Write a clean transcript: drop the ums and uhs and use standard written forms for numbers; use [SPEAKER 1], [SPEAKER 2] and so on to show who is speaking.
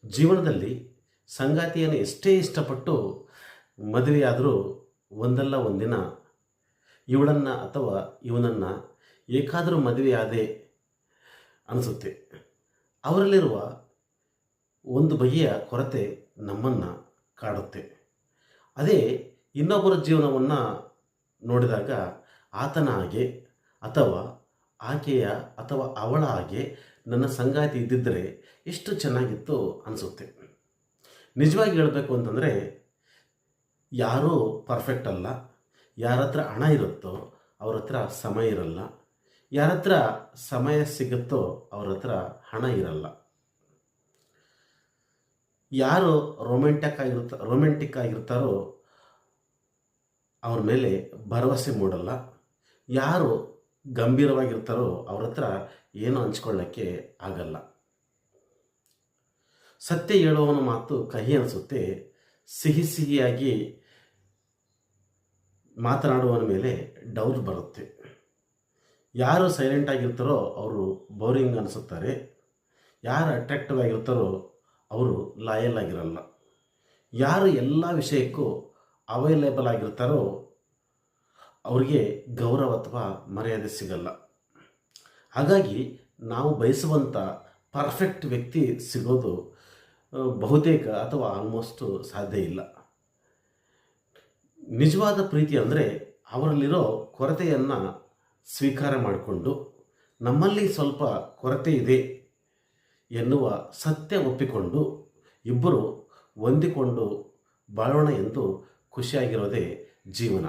[SPEAKER 1] ಜೀವನದಲ್ಲಿ ಸಂಗಾತಿಯನ್ನು ಎಷ್ಟೇ ಇಷ್ಟಪಟ್ಟು ಮದುವೆಯಾದರೂ ಒಂದಲ್ಲ ಒಂದಿನ ಇವಳನ್ನು ಅಥವಾ ಇವನನ್ನು ಏಕಾದರೂ ಮದುವೆಯಾದೆ ಅನಿಸುತ್ತೆ. ಅವರಲ್ಲಿರುವ ಒಂದು ಬಗೆಯ ಕೊರತೆ ನಮ್ಮನ್ನು ಕಾಡುತ್ತೆ. ಅದೇ ಇನ್ನೊಬ್ಬರ ಜೀವನವನ್ನು ನೋಡಿದಾಗ ಆತನ ಹಾಗೆ ಅಥವಾ ಆಕೆಯ ಅಥವಾ ಅವಳ ಹಾಗೆ ನನ್ನ ಸಂಗಾತಿ ಇದ್ದಿದ್ದರೆ ಎಷ್ಟು ಚೆನ್ನಾಗಿತ್ತು ಅನಿಸುತ್ತೆ. ನಿಜವಾಗಿ ಹೇಳಬೇಕು ಅಂತಂದರೆ ಯಾರೂ ಪರ್ಫೆಕ್ಟ್ ಅಲ್ಲ. ಯಾರ ಹತ್ರ ಹಣ ಇರುತ್ತೋ ಅವ್ರ ಹತ್ರ ಸಮಯ ಇರಲ್ಲ. ಯಾರ ಹತ್ರ ಸಮಯ ಸಿಗುತ್ತೋ ಅವ್ರ ಹತ್ರ ಹಣ ಇರಲ್ಲ. ಯಾರು ರೊಮ್ಯಾಂಟಿಕ್ ಆಗಿರ್ತಾರೋ ಅವ್ರ ಮೇಲೆ ಭರವಸೆ ಮೂಡಲ್ಲ. ಯಾರು ಗಂಭೀರವಾಗಿರ್ತಾರೋ ಅವ್ರ ಹತ್ರ ಏನು ಹಂಚ್ಕೊಳ್ಳೋಕ್ಕೆ ಆಗಲ್ಲ. ಸತ್ಯ ಹೇಳುವವನ ಮಾತು ಕಹಿ ಅನಿಸುತ್ತೆ. ಸಿಹಿ ಸಿಹಿಯಾಗಿ ಮಾತನಾಡುವವನ ಮೇಲೆ ಡೌಟ್ ಬರುತ್ತೆ. ಯಾರು ಸೈಲೆಂಟ್ ಆಗಿರ್ತಾರೋ ಅವರು ಬೋರಿಂಗ್ ಅನಿಸುತ್ತಾರೆ. ಯಾರು ಅಟ್ರಾಕ್ಟಿವ್ ಆಗಿರ್ತಾರೋ ಅವರು ಲಾಯಲ್ ಆಗಿರಲ್ಲ. ಯಾರು ಎಲ್ಲ ವಿಷಯಕ್ಕೂ ಅವೈಲೇಬಲ್ ಆಗಿರ್ತಾರೋ ಅವರಿಗೆ ಗೌರವ ಅಥವಾ ಮರ್ಯಾದೆ ಸಿಗಲ್ಲ. ಹಾಗಾಗಿ ನಾವು ಬಯಸುವಂಥ ಪರ್ಫೆಕ್ಟ್ ವ್ಯಕ್ತಿ ಸಿಗೋದು ಬಹುತೇಕ ಅಥವಾ ಆಲ್ಮೋಸ್ಟ್ ಸಾಧ್ಯ ಇಲ್ಲ. ನಿಜವಾದ ಪ್ರೀತಿ ಅಂದರೆ ಅವರಲ್ಲಿರೋ ಕೊರತೆಯನ್ನು ಸ್ವೀಕಾರ ಮಾಡಿಕೊಂಡು ನಮ್ಮಲ್ಲಿ ಸ್ವಲ್ಪ ಕೊರತೆ ಇದೆ ಎನ್ನುವ ಸತ್ಯ ಒಪ್ಪಿಕೊಂಡು ಇಬ್ಬರು ಹೊಂದಿಕೊಂಡು ಬಾಳೋಣ ಎಂದು ಖುಷಿಯಾಗಿರೋದೇ ಜೀವನ.